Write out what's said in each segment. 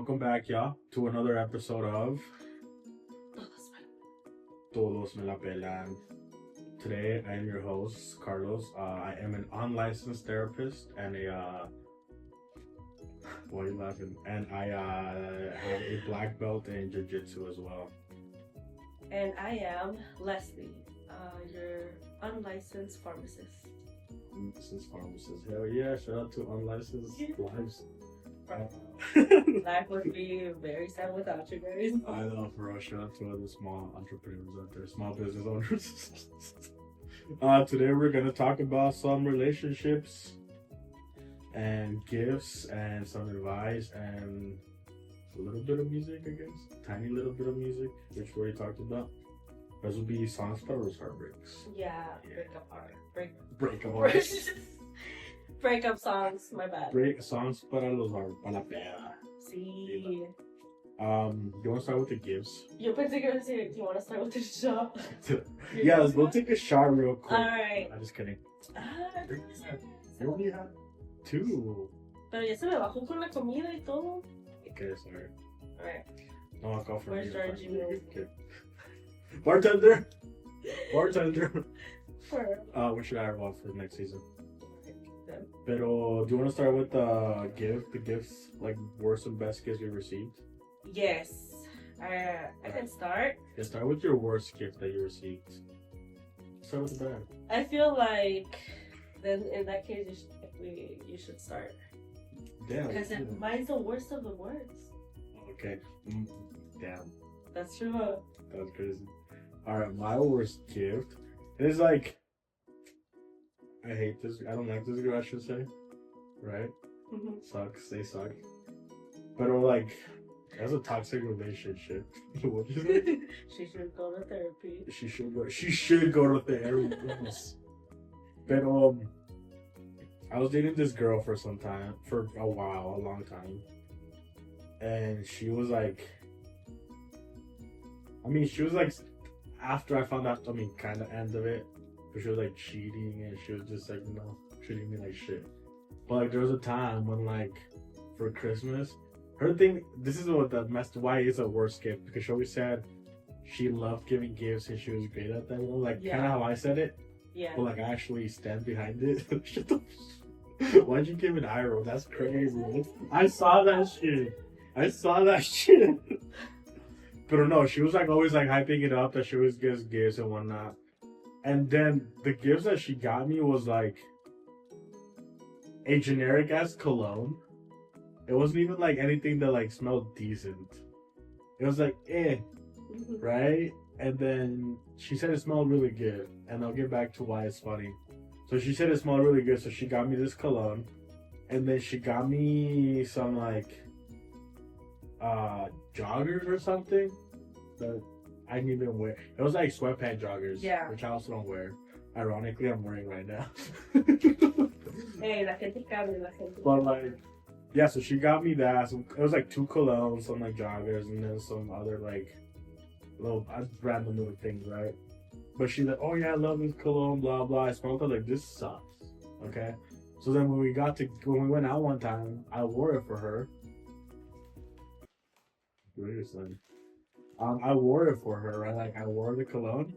Welcome back, y'all, to another episode of Todos Me La Pelan. Today, I am your host, Carlos. I am an unlicensed therapist and why are you laughing? And I have a black belt in jiu-jitsu as well. And I am Leslie, your unlicensed pharmacist. Unlicensed pharmacist. Hell yeah, shout out to unlicensed lives. Life would be very sad without you guys. I know, for real. Shout out to other small entrepreneurs out there, small business owners. Today we're gonna talk about some relationships and gifts and some advice and a little bit of music, I guess. Tiny little bit of music, which we already talked about. Those will be songs for those heartbreaks. Yeah, breakup art. Breakup artists. Breakup songs, my bad. Songs para los para la peda. Sí. You want to start with the gifts? Yo pensé que iba a decir, do you want to start with the shot? Yeah, we'll take a shot real quick. Alright. I'm just kidding. You You only had two. Pero ya se me bajó con la comida y todo. Okay, sorry. Alright. No alcohol for Where's me. George? Okay. Bartender! Bartender! For We should hire one for next season. Pero, do you want to start with the gifts, like worst and best gifts you received? yes. I can start. Yeah, start with your worst gift that you received. Start with the bad. I feel like then in that case you should start. Damn. Because mine's the worst of the worst. Okay. Damn. That's true. That was crazy. Alright, my worst gift is like, I hate this. I don't like this girl, I should say. Right? Mm-hmm. Sucks. They suck. But like, that's a toxic relationship. What is it? She should go to therapy. She should go to therapy. But I was dating this girl for a long time. And she was like, after I found out, kind of end of it. But she was like cheating and she was just like, treating me like shit. But like, there was a time when like, for Christmas, her thing, this is why it's a worst gift. Because she always said she loved giving gifts and she was great at that. Kind of how I said it. Yeah. But like, I actually stand behind it. Why'd you give an eye roll? That's crazy. I saw that shit. But no, she was like always like hyping it up that she was gives gifts and whatnot. And then the gifts that she got me was like a generic ass cologne. It wasn't even like anything that like smelled decent. It was like right? And then she said it smelled really good. And I'll get back to why it's funny. So she said it smelled really good, so she got me this cologne. And then she got me some like joggers or something that I didn't even wear. It was like sweatpant joggers, which I also don't wear. Ironically, I'm wearing right now. Hey, la gente cabe, la gente. But like, yeah, so she got me that. So it was like 2 colognes, some like joggers, and then some other like little random little things, right? But she's like, oh yeah, I love this cologne, blah blah. I smelled it, like, this sucks. Okay. So then when we went out one time, I wore it for her. I wore it for her, right? Like, I wore the cologne.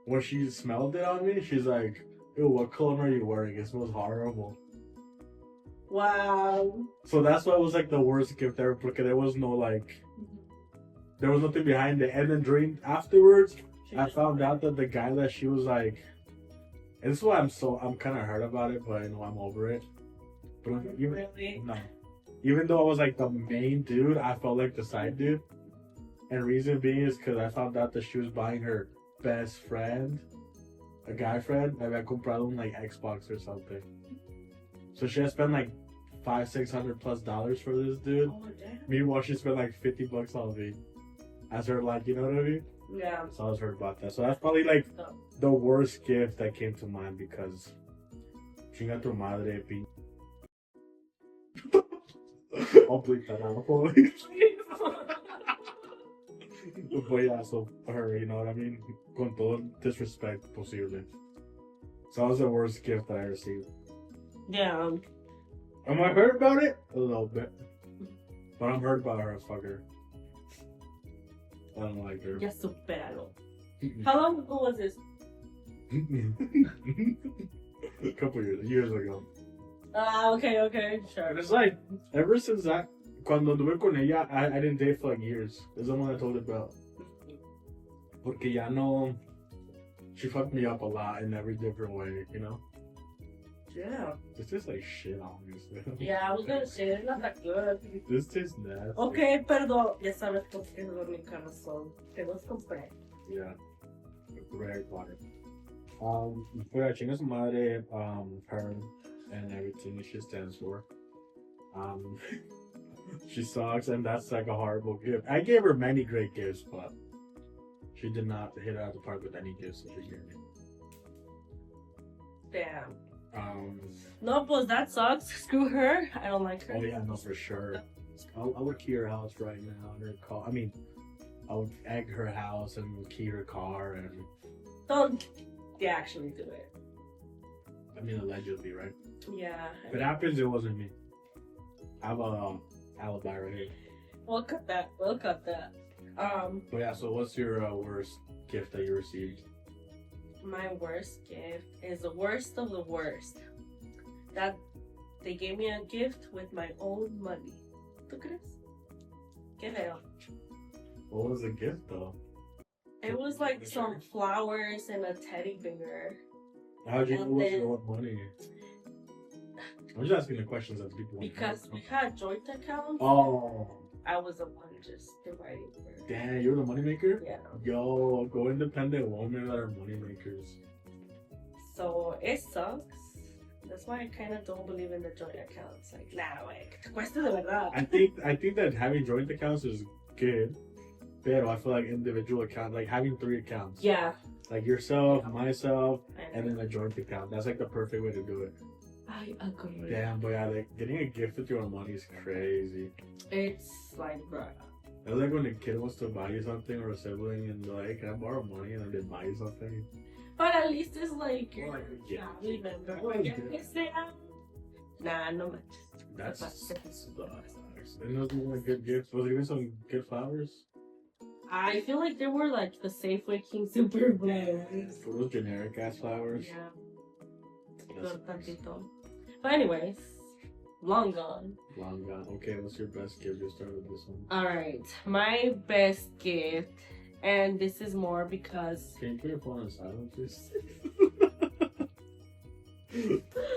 When she smelled it on me, she's like, ew, what cologne are you wearing? It smells horrible. Wow. So that's why it was like the worst gift ever, because there was no like, there was nothing behind it. And then afterwards, I found out that the guy that she was like, and this is why I'm kind of hurt about it, but I know I'm over it. But even though I was like the main dude, I felt like the side dude. And reason being is because I found out that she was buying her best friend, a guy friend, me había comprado un like Xbox or something. So she had spent like $500-$600+ for this dude. Oh, damn. Meanwhile, she spent like $50 on me. As her, like, you know what I mean? Yeah. So I was hurt about that. So that's probably like the worst gift that came to mind because chinga tu madre, I'll bleep that out. But yeah, so her, you know what I mean? Con todo disrespect posible. So that was the worst gift that I received. Yeah. Am I hurt about it? A little bit. But I'm hurt by her. Fuck her. I don't like her. Ya supéralo. How long ago was this? A couple years ago. Okay, sure. And it's like, ever since that, cuando anduve con ella, I didn't date for like years. It's the one I told you about. Porque ya no, she fucked me up a lot in every different way, you know? Yeah. This tastes like shit, obviously. Yeah, I was gonna say, it's not that good. This tastes nasty. Okay, perdón. Ya sabes por qué es mi corazón. Te los compré. Yeah. Red water. But chinga su madre, her and everything she stands for. She sucks, and that's like a horrible gift. I gave her many great gifts, but she did not hit out of the park with any gifts that she gave me. Damn. Um, No, pues that sucks. Screw her. I don't like her. oh yeah, no, for sure. I would key her house right now and her car. I mean, I would egg her house and key her car, and Don't actually do it. I mean, allegedly, right? Yeah. If it happens, it wasn't me. I have a alibi right here. We'll cut that. But yeah, so what's your worst gift that you received? My worst gift is the worst of the worst. That they gave me a gift with my own money. ¿Tú crees? ¿Qué veo? What was the gift though? It was like some flowers and a teddy bear. How'd you know And it was then- your own money? I'm just asking the questions that people want to Because know. we had joint accounts. Oh, I was the one just dividing for it. damn, you're the moneymaker? Yeah. Yo, go independent women that are moneymakers. So it sucks. That's why I kind of don't believe in the joint accounts. Like, nah, like, cuesta de verdad. I think that having joint accounts is good. Pero I feel like individual account, like having 3 accounts. Yeah. Like yourself, myself, I and then a joint account. That's like the perfect way to do it. I agree. Damn, but yeah, like getting a gift with your own money is crazy. It's like, bruh. It's like when a kid wants to buy you something or a sibling and they're like, can I borrow money? And then they buy you something. But at least it's like, Well, like a gift. family member. Well, Like, yeah. it's there. Nah, no much. That's That's- and those were like good gifts. Was it even some good flowers? I feel like there were like the Safeway King Super Blends. For those generic ass flowers. Yeah. That's Pero tantito. But anyways, long gone. long gone. Okay, what's your best gift? You start with this one. Alright, my best gift, and this is more because Can you put your phone on silent, please?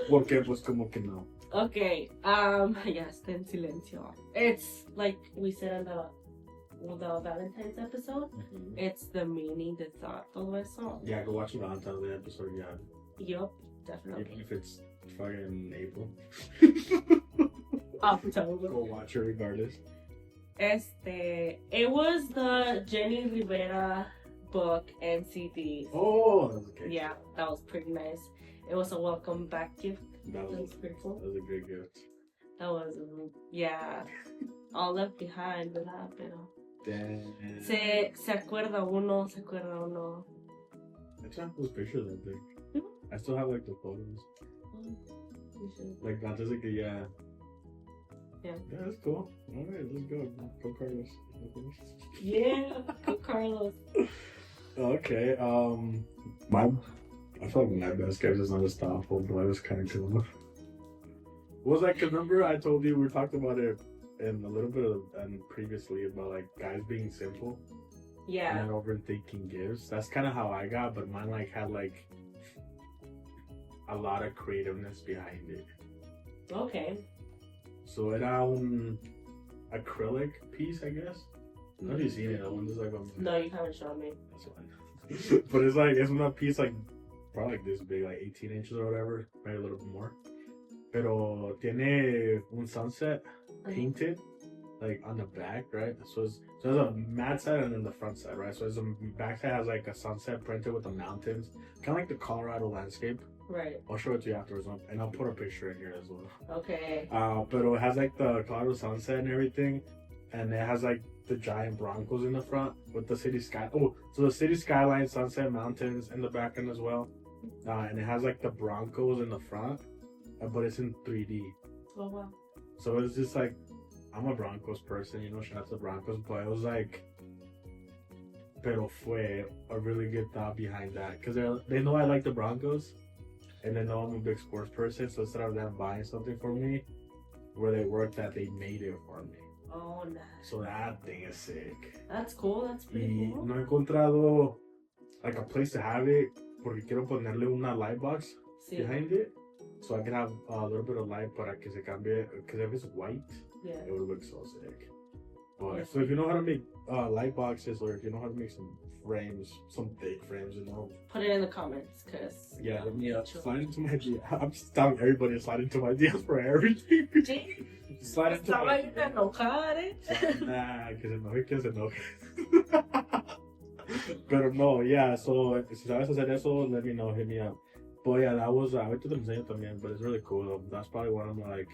Porque pues como que no. okay, yeah, está en silencio. It's like we said on the Valentine's episode. It's the meaning, the thought, todo eso. Yeah, go watch the Valentine's Day episode. Yeah, Yup, even definitely. if it's fucking April. October. Go watch it regardless. It was the Jenny Rivera book and CD. Oh, that was okay. Yeah, that was pretty nice. It was a welcome back gift. That That was was pretty cool. a great gift. That was, yeah, all left behind, ¿verdad? Pero Damn. se acuerda uno, se acuerda uno. I still have those pictures, I think. Mhm. I still have like the photos. We should- Like antes de que ya. Yeah. Yeah, that's cool. Alright, let's go. Go Carlos. Yeah, go Carlos. Okay, I feel like my best gift is not a stop, but it was kind of cool. What was that? Cause remember I told you we talked about it in a little bit of and previously about like guys being simple Yeah. and not overthinking gifts. That's kind of how I got, but mine like had like a lot of creativeness behind it. Okay. So it acrylic piece, I guess. Have you seen it? That one is like No, you haven't shown me. That's fine. But it's like it's not a piece like probably like this big, like 18 inches or whatever, maybe a little bit more. Pero tiene un sunset painted like on the back, right? So there's a matte side and then the front side, right? So the back side has like a sunset printed with the mountains, kind of like the Colorado landscape. Right. I'll show it to you afterwards, and I'll put a picture in here as well. Okay. But it has like the Colorado sunset and everything, and it has like the giant Broncos in the front with the city sky. Oh, so the city skyline, sunset, mountains in the background as well, and it has like the Broncos in the front, but it's in 3D. Oh wow. So it's just like I'm a Broncos person, you know, shout out to Broncos, but it was like, pero fue a really good thought behind that, because they know I like the Broncos, and they know I'm a big sports person, so instead of them buying something for me, where they work, that they made it for me. Oh, nice. So that thing is sick. That's cool. That's pretty cool. No he encontrado like a place to have it, porque quiero ponerle una light box behind it, so I can have a little bit of light para que se cambie, because if it's white, it would look so sick. But so if you know how to make light boxes, or if you know how to make some frames, some thick frames, you know, put it in the comments, cause let me slide into my DM. I'm just telling everybody to slide into my DMs for everything. Slide into my DMs. Nah, que se enoje. Pero no, yeah, so si sabes hacer eso, let me know, hit me up. But yeah, that was, ahorita te enseño también, but it's really cool though. That's probably one of my, like,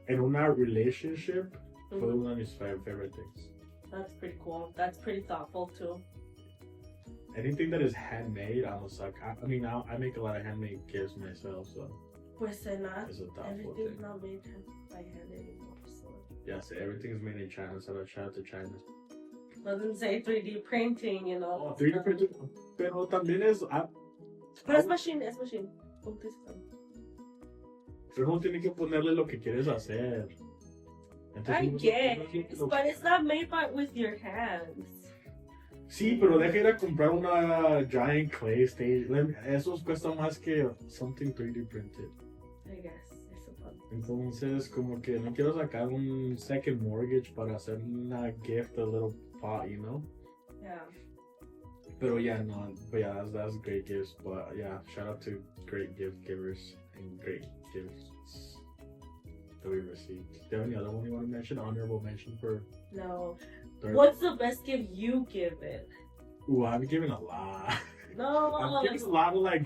in una relationship, probably one of my favorite things. That's pretty cool. That's pretty thoughtful too. Anything that is handmade, I don't suck. I mean, I make a lot of handmade gifts myself, so. Pues not it's a thoughtful everything's thing. not made by hand anymore, so. Yeah, so everything's made in China, so shout out to China. Doesn't say 3D printing, you know. Oh, 3D printing, pero también es. Pero es machine, es machine. Pero no tiene que ponerle lo que quieres hacer. I guess, but it's not made with your hands. Sí, pero deja ir a comprar una giant clay stage. Esos cuesta más que something 3D printed. I guess, I suppose. Entonces, como que no quiero sacar un second mortgage para hacer una gift, a little pot, you know? Yeah. Pero yeah, no, but yeah, that's great gifts. But yeah, shout out to great gift givers and great gifts that we received. Do you have any other one you want to mention? Honorable mention for? No. Third? What's the best gift you given? Ooh, I've given a lot. No. I've given a lot of like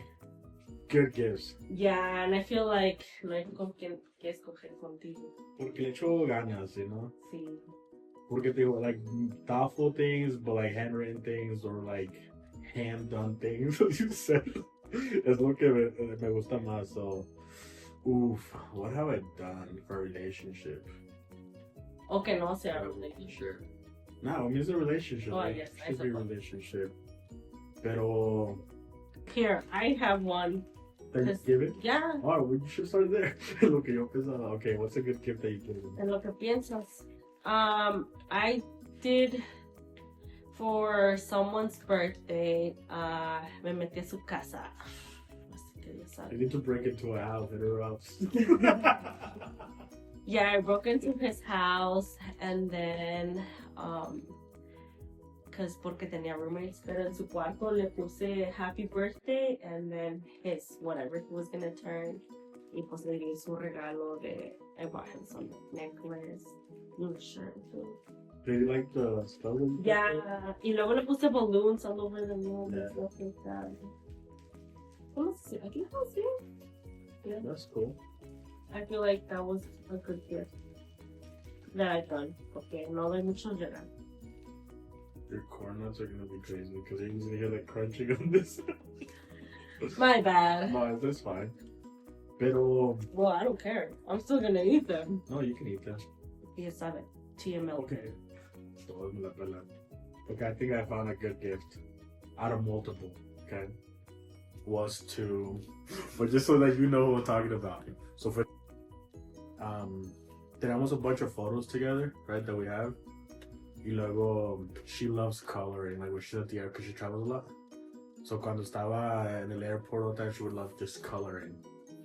good gifts. Yeah, and I feel like no hay con quien que escoger contigo. Porque le echo ganas, you know? Sí. Porque they were like thoughtful things, but like handwritten things or like hand done things, as you said. Es lo que me gusta más. So, oof, what have I done for a relationship? Okay, no sea a relationship. No, I mean it's a relationship. Oh, like, yes, it should be a relationship. Pero. Here, I have one. Thanksgiving? Yeah. Oh, we should start there. Lo que yo pensaba. Okay, what's a good gift that you give? En lo que piensas. I did for someone's birthday. Me metí a su casa. Así que ya sabes. I need to break into a house and her house. Yeah, I broke into his house and then, porque tenía roommates, pero en su cuarto le puse happy birthday and then his whatever he was gonna turn. Y pues le di su regalo de, I bought him some necklace, new shirt too. Did you like the spelling? Yeah, y luego le puse balloons all over the room Yeah. and stuff like that. Vamos a see, aquí vamos a see. Yeah. That's cool. I feel like that was a good gift that I've done. Porque no doy mucho llorar. Your corn nuts are gonna be crazy because you're gonna hear like crunching on this. My bad. No, that's fine. Pero. Well, I don't care. I'm still gonna eat them. No, you can eat them. You sabe. TMLP. Okay. Todos me la pelan. Okay, I think I found a good gift out of multiple. Okay. Was to. But just so that you know what we're talking about. So for. Tenemos a bunch of photos together, right, that we have. Y luego, she loves coloring, like when she's at the airport, because she travels a lot. So cuando estaba en el airport all the time, she would love just coloring.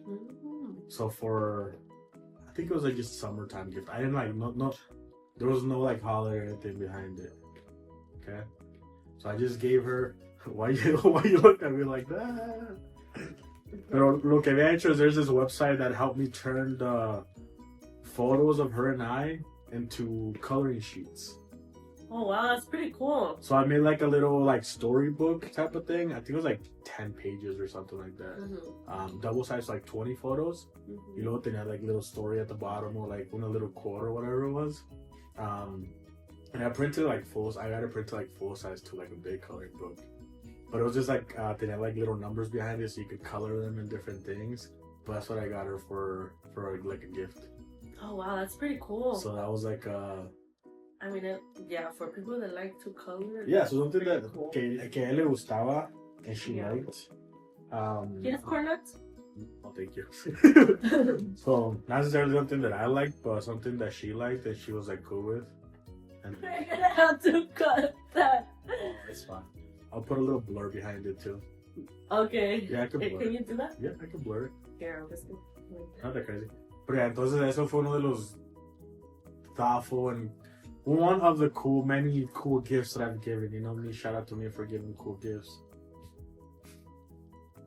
Mm-hmm. So for, I think it was like just summertime gift. I didn't like, no, there was no like holiday or anything behind it. Okay? So I just gave her, why you look at me like that? Pero lo que había hecho is there's this website that helped me turn the photos of her and I into coloring sheets. Oh wow, that's pretty cool. So I made like a little like storybook type of thing. I think it was like 10 pages or something like that. Mm-hmm. Double size, like 20 photos. Mm-hmm. You know, they had like little story at the bottom or like one little quote or whatever it was. And I printed like I got to print like full size to like a big coloring book. But it was just like they had like little numbers behind it so you could color them in different things. But that's what I got her for like a gift. Oh wow, that's pretty cool. So that was like I mean, yeah, for people that like to color. yeah, so something pretty that cool. que a él le gustaba and she Yeah. liked. You have corn nuts? Oh, thank you. So not necessarily something that I liked, but something that she liked and she was like cool with. And We're gonna have to cut that. oh, it's fine. I'll put a little blur behind it too. Okay. Yeah, I can blur Can it. you do that? Yeah, I can blur it. Here, I'll just. Not that crazy. But yeah, entonces eso fue uno de los thoughtful and one of the many cool gifts that I've given. You know me, shout out to me for giving cool gifts.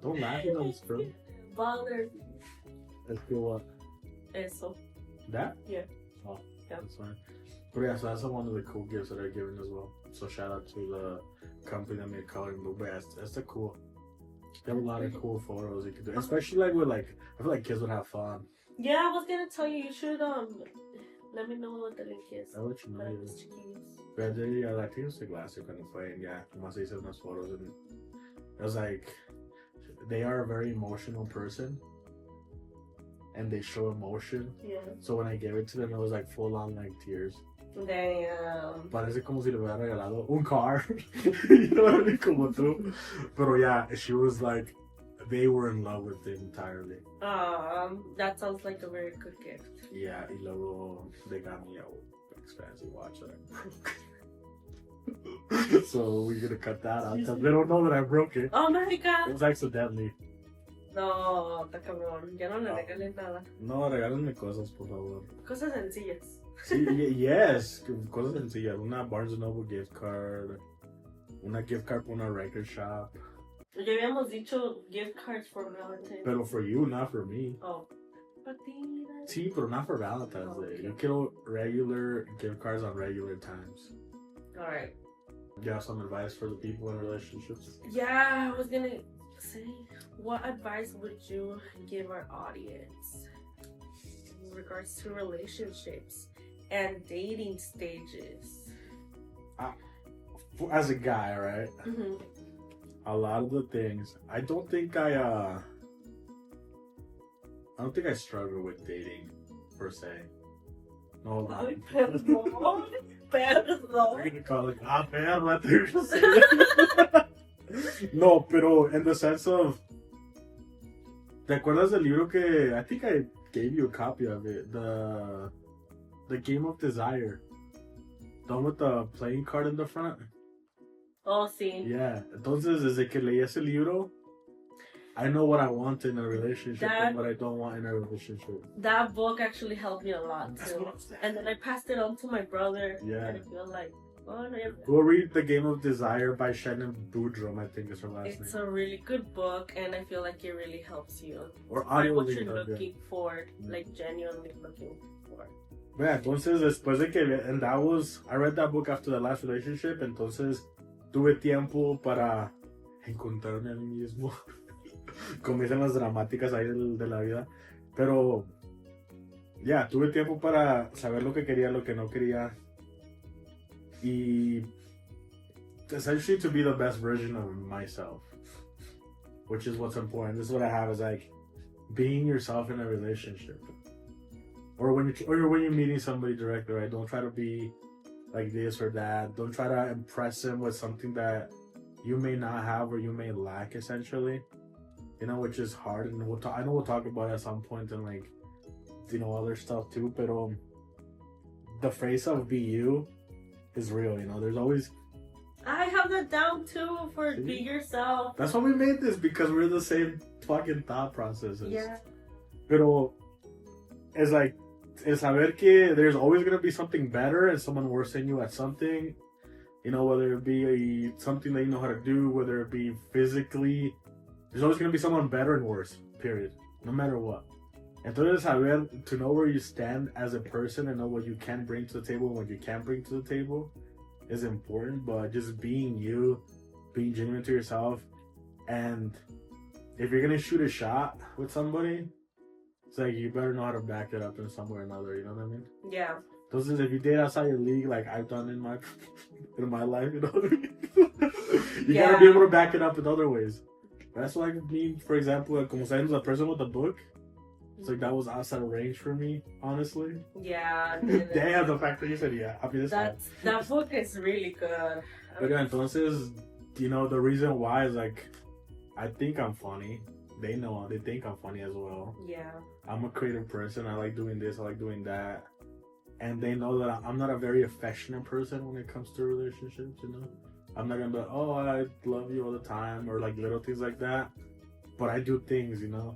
Don't laugh, you know it's true. Bother. Let's do what? Eso. That? Yeah. Oh, Yeah. that's fine. But yeah, so that's one of the cool gifts that I've given as well. So shout out to the company that made coloring book. But yeah, that's the cool. There were a lot of cool photos you could do, especially like with like I feel like kids would have fun. Yeah, I was gonna tell you. You should let me know what the link is. I'll let you know. Para Yeah. los chiquillos. But yeah, I think it was like last year cuando fue, and yeah, más hice unas photos, and it was like they are a very emotional person, and they show emotion. Yeah. So when I gave it to them, it was like full on like tears. Damn. Parece como si le hubiera regalado un car. You know what I mean? Como tú. But yeah, she was like, they were in love with it entirely. That sounds like a very good gift. Yeah, y luego they got me a fancy watch that I broke. So we're gonna cut that out because they don't know that I broke it. Oh my It god. was accidentally. No, está cabrón. Ya no le regalen nada. No, regálenme cosas, por favor. Cosas sencillas. Sí, yes, cosas sencillas. Una Barnes & Noble gift card. Una gift card para una record shop. Ya habíamos dicho gift cards for Valentine's. Pero for you, not for me. Oh. Patina. Sí, pero not for Valentine's Day. Yo quiero regular gift cards on regular times. Alright. You have some advice for the people in relationships? Yeah, I was gonna say, what advice would you give our audience in regards to relationships and dating stages? As a guy, right? Mm-hmm. A lot of the things, I don't think I struggle with dating per se. No, Ay, perdón. Perdón. we're gonna call it perro, I think you're gonna say it. No, pero in the sense of, ¿te acuerdas del libro que I think I gave you a copy of it? The Game of Desire, the one with the playing card in the front. Oh, sí. Yeah, entonces desde que leí ese libro, I know what I want in a relationship and what I don't want in a relationship. That book actually helped me a lot That's too. what I'm saying. And then I passed it on to my brother. Yeah. And I feel like, oh no. Go read The Game of Desire by Shannon Boodram, I think is her last It's name. a really good book, and I feel like it really helps you. Or Find audio what reading. you're Yeah. looking for, like genuinely looking for. Yeah, entonces después de que, and that was, I read that book after the last relationship, entonces tuve tiempo para encontrarme a mí mismo. Como dicen las dramáticas ahí de la vida. Pero, ya, tuve tiempo para saber lo que quería, lo que no quería. Y essentially to be the best version of myself. Which is what's important. This is what I have is like being yourself in a relationship. Or when you're meeting somebody directly, right? Don't try to be like this or that. Don't try to impress them with something that you may not have or you may lack, essentially. You know, which is hard, and I know we'll talk about it at some point and like, you know, other stuff too. But the phrase of "be you" is real. You know, there's always. I have that down too for See? be yourself. That's why we made this, because we're the same fucking thought processes. Yeah. Pero it's like, el saber que there's always gonna be something better and someone worse than you at something. You know, whether it be something that you know how to do, whether it be physically. There's always going to be someone better and worse, period. No matter what. Entonces, saber, to know where you stand as a person and know what you can bring to the table and what you can't bring to the table is important. But just being you, being genuine to yourself, and if you're going to shoot a shot with somebody, it's like you better know how to back it up in some way or another, you know what I mean? Yeah. Entonces, if you date outside your league, like I've done in my life, you know what I mean? You gotta be able to back it up in other ways. That's like me, for example, como saying the person with the book. It's like that was outside of range for me, honestly. Yeah. Damn, the fact that you said yeah. I mean, that book is really good. Pero entonces, you know, the reason why is like, I think I'm funny. They know, they think I'm funny as well. Yeah. I'm a creative person. I like doing this. I like doing that. And they know that I'm not a very affectionate person when it comes to relationships, you know? I'm not gonna be like, oh, I love you all the time, or like little things like that. But I do things, you know?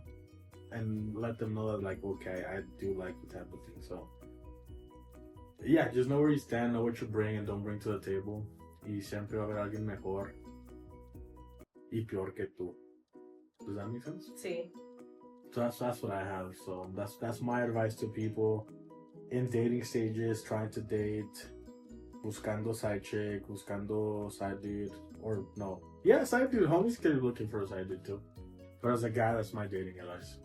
And let them know that, like, okay, I do like the type of thing. So, yeah, just know where you stand, know what you bring and don't bring to the table. Y siempre va a haber alguien mejor y peor que tú. Does that make sense? Sí. So that's what I have. So that's my advice to people in dating stages, trying to date, buscando side chick, buscando side dude, or no. Yeah, side dude. Homies can be looking for a side dude too. But as a guy, that's my dating advice.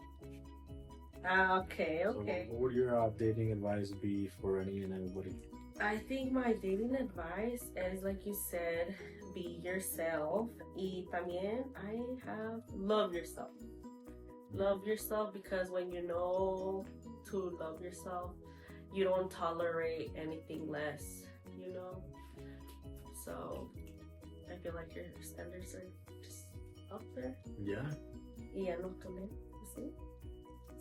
Okay. So what would your dating advice be for any and everybody? I think my dating advice is, like you said, be yourself. Y también love yourself. Love yourself, because when you know to love yourself, you don't tolerate anything less, you know? So, I feel like your standards are just up there. Yeah. Y ya no cambian, ¿sí?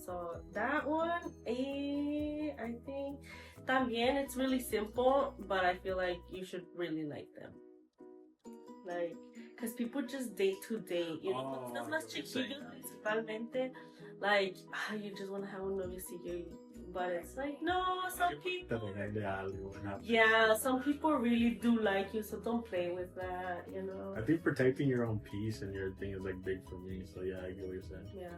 So, that one, I think, también it's really simple, but I feel like you should really like them. Like, because people just date to date, you know? Los más chiquillos, principalmente, like, you just want to have un noviecillo. But it's like, no, some people... Yeah, some people really do like you, so don't play with that, you know? I think protecting your own peace and your thing is, like, big for me. So, yeah, I get what you're saying. Yeah.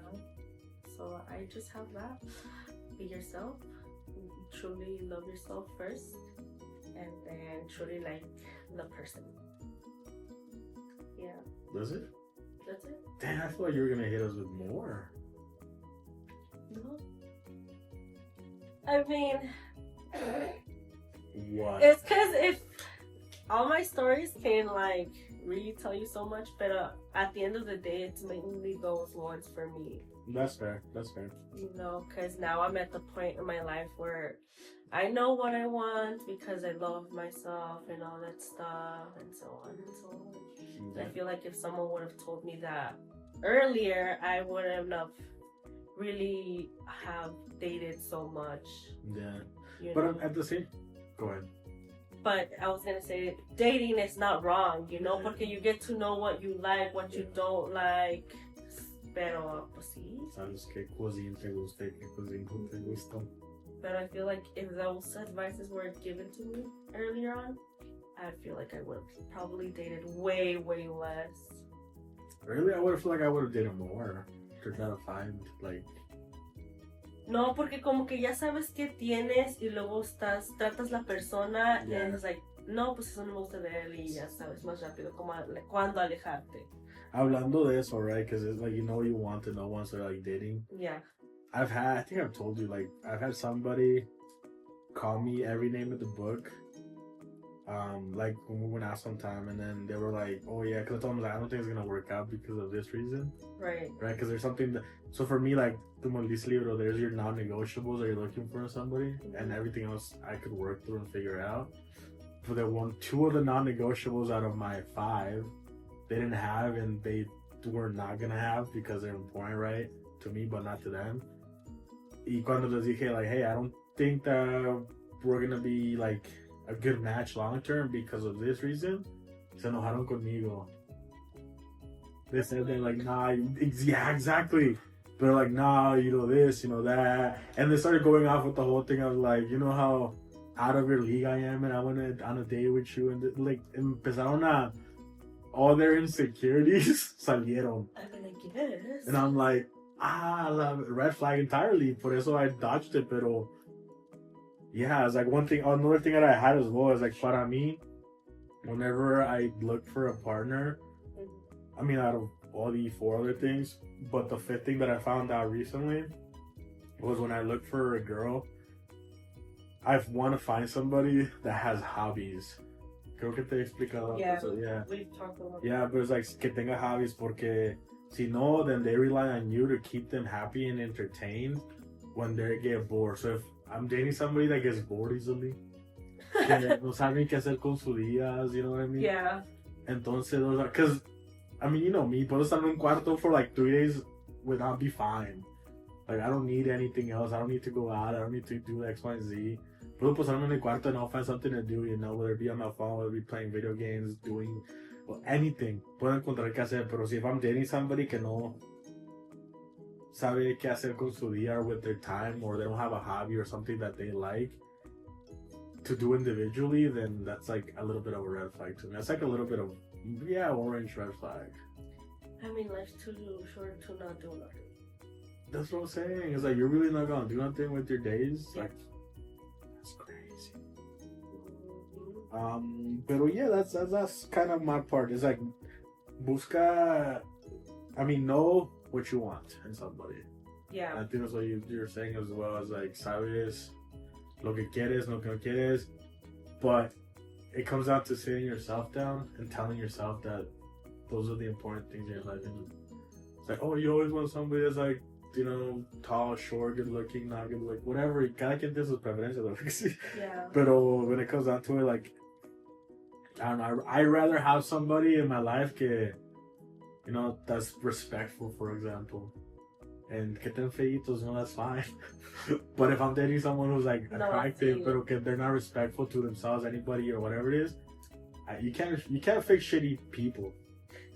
So, I just have that. Be yourself. Truly love yourself first. And then truly like the person. Yeah. Does it? That's it. Damn, I thought you were going to hit us with more. No. I mean, what? It's because if all my stories can like really tell you so much, but at the end of the day, it's mainly those ones for me. That's fair. That's fair. You know, because now I'm at the point in my life where I know what I want because I love myself and all that stuff and so on and so on. Yeah. I feel like if someone would have told me that earlier, I wouldn't have really have dated so much. Yeah. But at the same... Go ahead. But I was going to say, dating is not wrong, you know, porque you get to know what you like, what you don't like. Pero, pues sí. Sabes qué cuisine te gusta y qué cuisine no te gusta. But I feel like if those advices were given to me earlier on, I feel like I would have probably dated way, way less. Really? I would have felt like I would have dated more. To try to find, like... No, porque como que ya sabes qué tienes y luego tratas la persona y es like, no, pues eso no me gusta de él y ya sabes más rápido cuándo alejarte. Hablando de eso, right? Because it's like, you know what you want to know once they're like dating. Yeah. I think I've told you, like, I've had somebody call me every name of the book. Like when we went out sometime, and then they were like, "Oh yeah," because I told them like, I don't think it's gonna work out because of this reason. Right. Because there's something that. So for me, like, como dice el libro, there's your non-negotiables that you're looking for in somebody, and everything else I could work through and figure out. For the two of the non-negotiables out of my 5, they didn't have, and they were not gonna have because they're important, right, to me, but not to them. Y cuando les dije like, hey, I don't think that we're gonna be like a good match long term because of this reason, se enojaron conmigo. They said they're like, nah, yeah, exactly. They're like, nah, you know this, you know that, and they started going off with the whole thing of like, you know how out of your league I am, and I went on a date with you, and like empezaron a all their insecurities salieron. I'm like, yes. And I'm like, I love it. Red flag entirely. Por eso I dodged it, pero yeah, it's like another thing that I had as well is like, para mí, whenever I look for a partner, I mean, out of all the 4 other things, but the 5th thing that I found out recently was when I look for a girl, I want to find somebody that has hobbies. Creo que te he explicado. Yeah, eso, yeah. we've talked about Yeah, but it's like que tenga hobbies porque si no, then they rely on you to keep them happy and entertained. when they get bored. So if I'm dating somebody that gets bored easily, que no saben qué hacer con sus días, you know what I mean? Yeah. Entonces, because, I mean, you know me, puedo estar en un cuarto for like 3 days would not be fine. Like, I don't need anything else. I don't need to go out. I don't need to do X, Y, and Z. Puedo pasarme en el cuarto and I'll find something to do, you know, whether it be on my phone, whether it be playing video games, doing anything. Puedo encontrar qué hacer, pero si if I'm dating somebody que no sabe qué hacer con su día or with their time, or they don't have a hobby or something that they like to do individually, then that's like a little bit of a red flag to me. That's like a little bit of, orange red flag. I mean, life's too short to not do nothing. That's what I'm saying. It's like, you're really not gonna do nothing with your days? Yeah. Like, that's crazy. Pero yeah, that's kind of my part. It's like, busca, know what you want in somebody. Yeah. I think that's what you're saying as well, as like, sabes lo que quieres, lo que no quieres. But it comes down to sitting yourself down and telling yourself that those are the important things in your life. And it's like, oh, you always want somebody that's like, you know, tall, short, good looking, not good looking, whatever. Cada quien tiene sus preferencias. Yeah. Pero when it comes down to it, like, I don't know, I'd rather have somebody in my life que, you know, that's respectful, for example. And que ten feitos, you know, that's fine. But if I'm dating someone who's like attractive, pero que they're not respectful to themselves, anybody or whatever it is, you can't fix shitty people.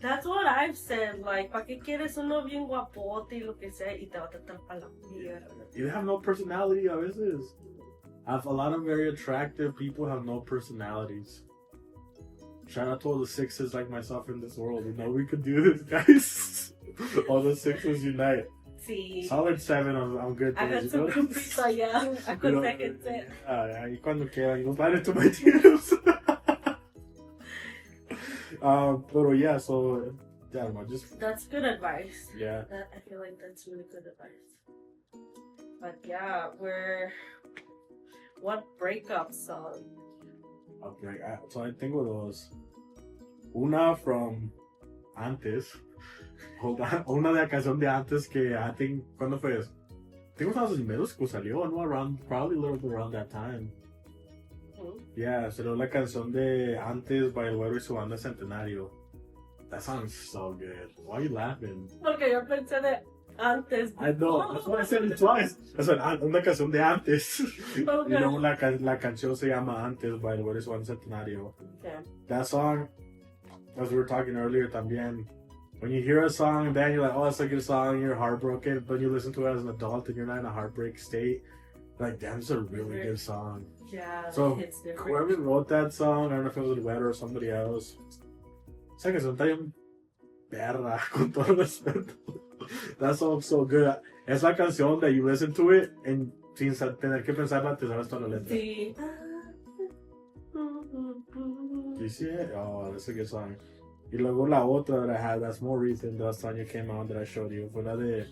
That's what I've said. Like, ¿para qué quieres uno bien guapote y lo que sea y te va a tratar para la mierda? You have no personality, a veces. A lot of very attractive people have no personalities. Shout out to all the sixes like myself in this world. You know, we could do this, guys. All the sixes unite. Sí. Solid 7 on good I days. got some groupies allá. I could second it. Ahí cuando quieran. You'll find it to my DMs. But yeah, so I don't know, just that's good advice. Yeah. I feel like that's really good advice. But yeah, what breakup song? Okay, so I think of those. Una from antes. Una de la canción de antes que I think, ¿cuándo fue eso? I think when I was in middle school salió, no, probably a little bit around that time. Yeah, salió la canción de Antes by El Güero y su banda Centenario. That song's so good. Why are you laughing? Porque yo pensé de antes. I know, that's why I said it twice. That's una canción de antes. Okay. You know, la canción se llama Antes by El Güero y su banda Centenario. Okay. That song, as we were talking earlier también, when you hear a song and then you're like, oh, it's a good song, you're heartbroken, but you listen to it as an adult and you're not in a heartbreak state, like, damn, it's a really good song. Yeah, so it's different. Whoever wrote that song, I don't know if it was Wetter or somebody else, esa canción está bien perra, con todo respeto. That song's so good. Es la canción that you listen to it and sin tener que pensarla, te sabes toda la letra. Sí. You see it? Oh, that's a good song. Y luego la otra that I had, that's more recent, the last time you came out that I showed you, fue la de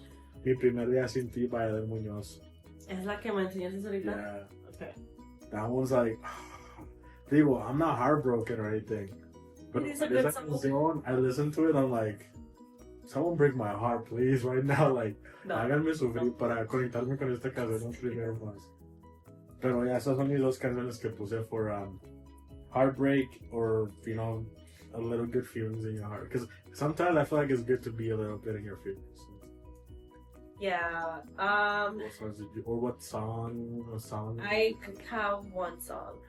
Mi Primer Día Sin Ti by Edel Muñoz. Es la que me enseñaste ahorita? Yeah. Okay. That one's like, digo, I'm not heartbroken or anything. But It is a good song. I listen to it, I'm like, someone break my heart, please, right now. Like, no. Háganme sufrir para conectarme con esta canción primero más. Pero ya, esas son mis dos canciones que puse for heartbreak or, you know, a little good feelings in your heart. Because sometimes I feel like it's good to be a little bit in your feelings. Yeah. What songs did you, or what song? A song? I have one song.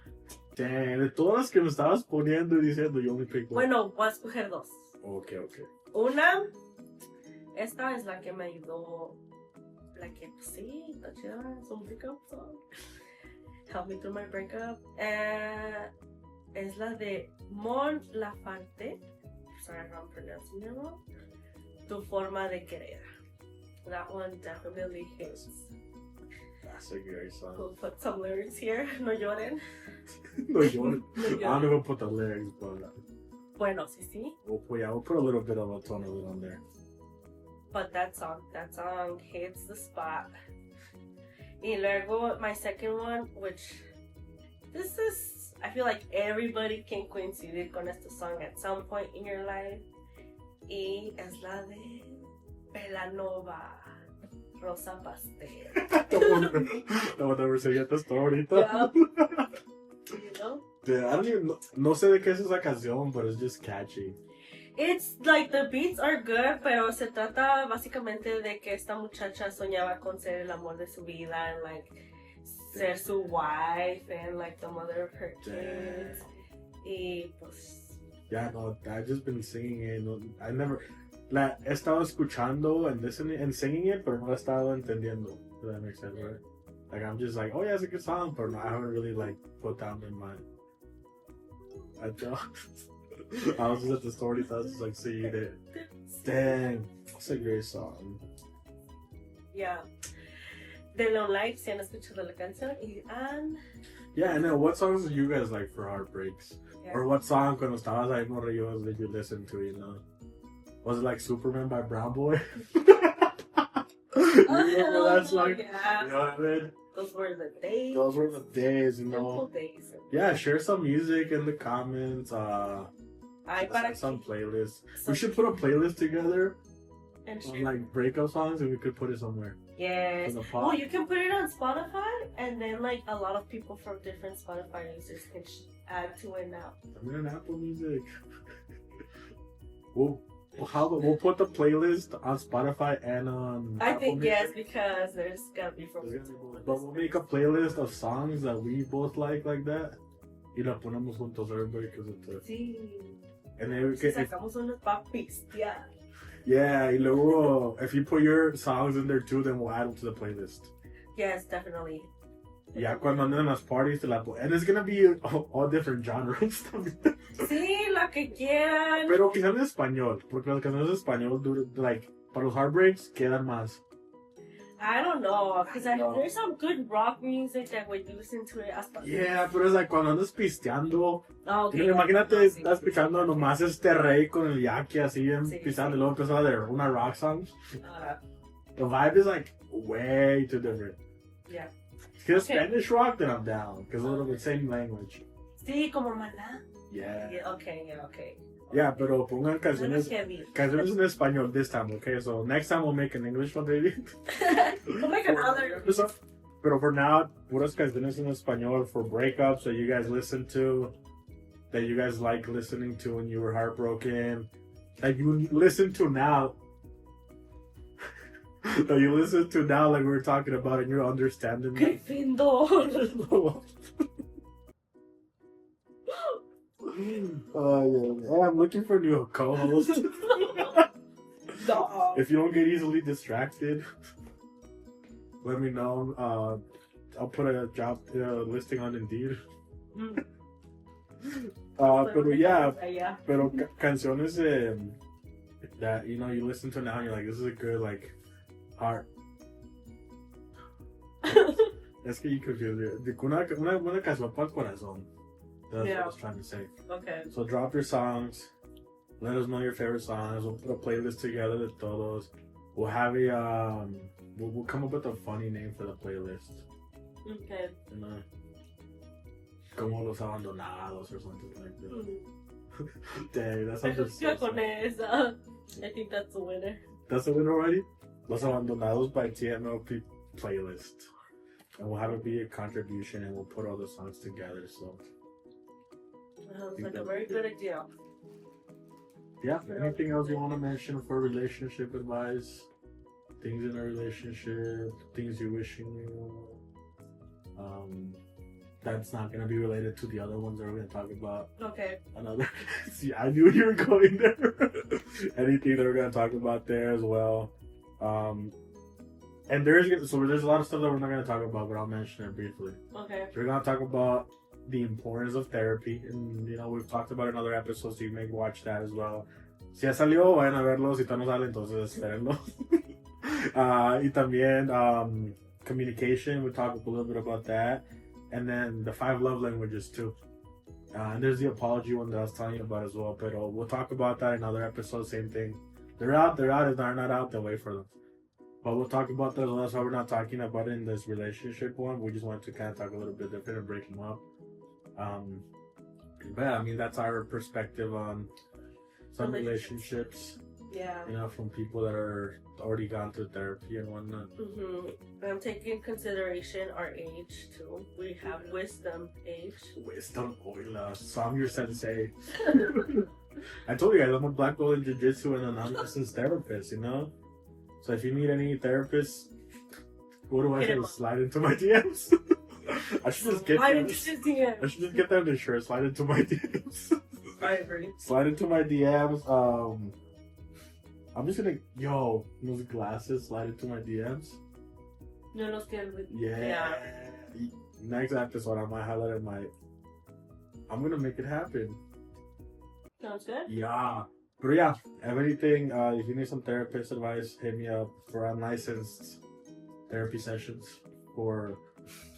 Dang, de todas las que me estabas poniendo y diciendo, you only picked one. Bueno, voy a escoger dos. Okay. Una, esta es la que me ayudó, la que sí, está chida, es un breakup song. Help me through my breakup. Es la de Mon Laferte. Sorry if I'm pronouncing it wrong. Tu forma de querer. That one definitely hits. That's a great song. We'll put some lyrics here. No lloren. No, you I don't even put the lyrics, but Bueno, sí. we'll put a little bit of a tone of it on there. But that song hits the spot. Y luego, my second one, which this is, I feel like everybody can coincide con este song at some point in your life. Y es la de Belanova. Rosa Pastel. The one that we're saying at the store ahorita. You know? Yeah, I don't even know. No sé de qué es esa canción, but it's just catchy. It's like the beats are good, pero se trata básicamente de que esta muchacha soñaba con ser el amor de su vida and like ser su wife and like the mother of her kids. Y pues. Yeah, no, I've just been singing it. No, I never. La he estado escuchando and listening and singing it, pero no la he estado entendiendo. Does that make sense, right? Like I'm just like, oh yeah, it's a good song, but no, I haven't really like put down in my. I was just at the store, I was just like seeing it. Dang, that's a great song. Yeah. Denle un like si han escuchado la canción y han. Yeah, and then what songs do you guys like for heartbreaks? Yeah. Or what song cuando estabas ahí morrillos did you listen to, you know? Was it like Superman by Brown Boy? You remember that song? Yeah. You know what I mean? Those were the days. Those were the days, you know. Simple days. Yeah, share some music in the comments. Some playlists. We should put a playlist together on like breakup songs, and we could put it somewhere. Yes. Well, you can put it on Spotify, and then like a lot of people from different Spotify users can add to it now. I'm in Apple Music. We'll put the playlist on Spotify and on. I Apple think Music. yes, because there's gotta be from. But we'll make a playlist of songs that we both like that. Y la ponemos juntos, everybody, because it's a... Sí. And then we can... Sacamos unos papis, yeah. Yeah, y luego, if you put your songs in there too, then we'll add them to the playlist. Yes, definitely. Ya cuando anden en las parties, te la and it's gonna be all different genres. Sí, lo que quieran. Pero quizás en español, porque las canciones en español, like, para los heartbreaks, quedan más. I don't know, because there's some good rock music that when you listen to it hasta. Yeah, pero es like cuando andas pisteando. Oh, okay, Imagínate, estás escuchando nomás este rey con el yaqui así bien Sí, pisteando sí. y luego empieza de una rock song. The vibe is like way too different. Yeah. If it's Okay. Spanish rock, then I'm down, because it's a little bit same language. Sí, como Maná. Yeah. Yeah, okay. Yeah, pero pongan canciones Heavy. en español this time, okay? So next time we'll make an English one, baby. We'll make another. Pero for now, puras canciones en español for breakups that you guys listen to, that you guys like listening to when you were heartbroken, that you listen to now, that you listen to now, like we were talking about, and you're understanding. Gryffindor. Yeah, I'm looking for a new co-host. No. If you don't get easily distracted, let me know. I'll put a job listing on Indeed. Pero yeah, pero canciones that you know you listen to now and you're like, this is a good like heart. Es que you confuse it. Una canción para el corazón. That's what I was trying to say. Okay. So drop your songs. Let us know your favorite songs. We'll put a playlist together de todos. We'll have a we'll come up with a funny name for the playlist. Okay. You know, como los abandonados or something like that. Dang, that sounds just so Con sad. esa. I think that's the winner. That's the winner already? Los Abandonados by TMLP playlist. And we'll have it be a contribution and we'll put all the songs together. So Sounds like a very good idea. yeah, anything else you want to mention for relationship advice? Things in a relationship, things you wish you knew. That's not gonna be related to the other ones that we're gonna talk about. Okay. Another. See, I knew you were going there. Anything that we're gonna talk about there as well. And there's a lot of stuff that we're not gonna talk about, but I'll mention it briefly. Okay. We're gonna talk about the importance of therapy, and you know we've talked about it in other episodes, so you may watch that as well. Si ya salió, vayan a verlo. Si no sale, entonces espérenlo. Y también communication. We talked a little bit about that, and then the 5 love languages too. And there's the apology one that I was telling you about as well. But we'll talk about that in other episodes. Same thing. They're out. If they're not out, then wait for them. But we'll talk about that as well. That's why we're not talking about it in this relationship one. We just wanted to kind of talk a little bit different and break them up. But yeah, I mean, that's our perspective on some relationships. Yeah. You know, from people that are already gone through therapy and whatnot. I'm taking consideration our age too. We have wisdom age. Wisdom, oila. So I'm your sensei. I told you guys, I'm a black belt in jiu-jitsu and a non-licensed therapist, you know? So if you need any therapists, what do I say? Slide into my DMs. I should just get them. I should just get them to share. Slide into my DMs. I agree. Slide into my DMs. I'm just gonna, those glasses, slide into my DMs. Yo los quiero. Yeah. Next episode, I might highlight I'm gonna make it happen. Sounds good. Yeah. But yeah, if anything, if you need some therapist advice, hit me up for unlicensed therapy sessions for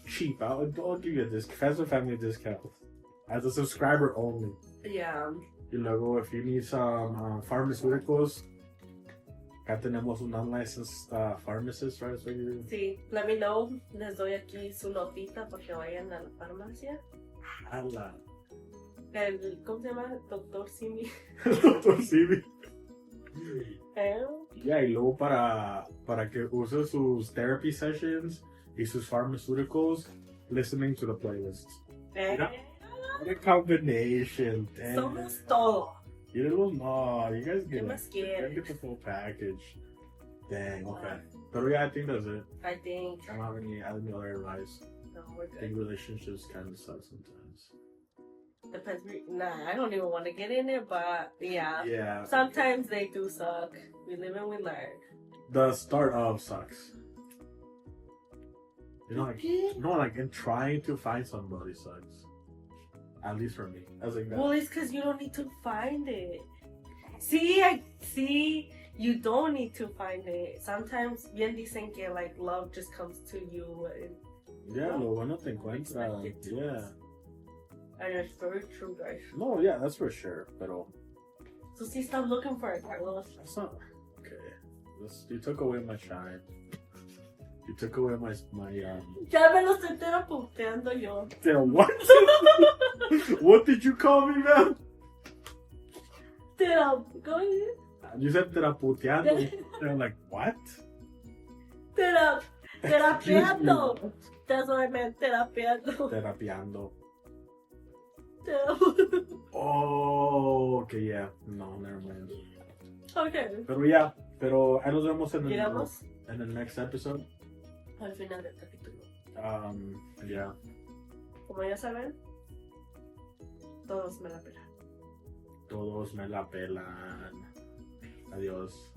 cheap. I'll give you a discount, friends and family discount as a subscriber only. Yeah. Y luego, if you need some pharmaceuticals, acá tenemos un unlicensed pharmacist, right? So Sí, let me know. Les doy aquí su notita para que vayan a la farmacia. Jala. ¿Cómo se llama? Doctor Simi. Doctor Simi. Yeah, y luego para que use sus therapy sessions y sus pharmaceuticals, listening to the playlist. What a combination. Damn. Somos todo. You guys get the full package. Dang, okay. But yeah, I think that's it. I think. I don't have any other advice. No, we're good. I think relationships kind of suck sometimes. Depends. I don't even want to get in it, but yeah. Yeah. Sometimes they do suck. We live and we learn. The start of sucks. Like in trying to find somebody sucks. At least for me. I was like that. Well, it's because you don't need to find it. See, you don't need to find it. Sometimes bien dicen que like love just comes to you. Yeah, lo bueno te encuentra. Yeah. And it's very true, guys. No, yeah, that's for sure. Pero. So see, stop looking for it, Carlos. That's not okay. You took away my shine. You took away my Ya me lo estoy teraputeando yo. What? What did you call me, man? Go ahead. You said teraputeando. And I'm like, what? Terapeando. That's what I meant, terapeando. Terapiando. Oh, okay, yeah. No, never mind. Okay. Pero ahí nos vemos en the next episode. Al final del capítulo. Yeah. Como ya saben, todos me la pelan. Todos me la pelan. Adiós.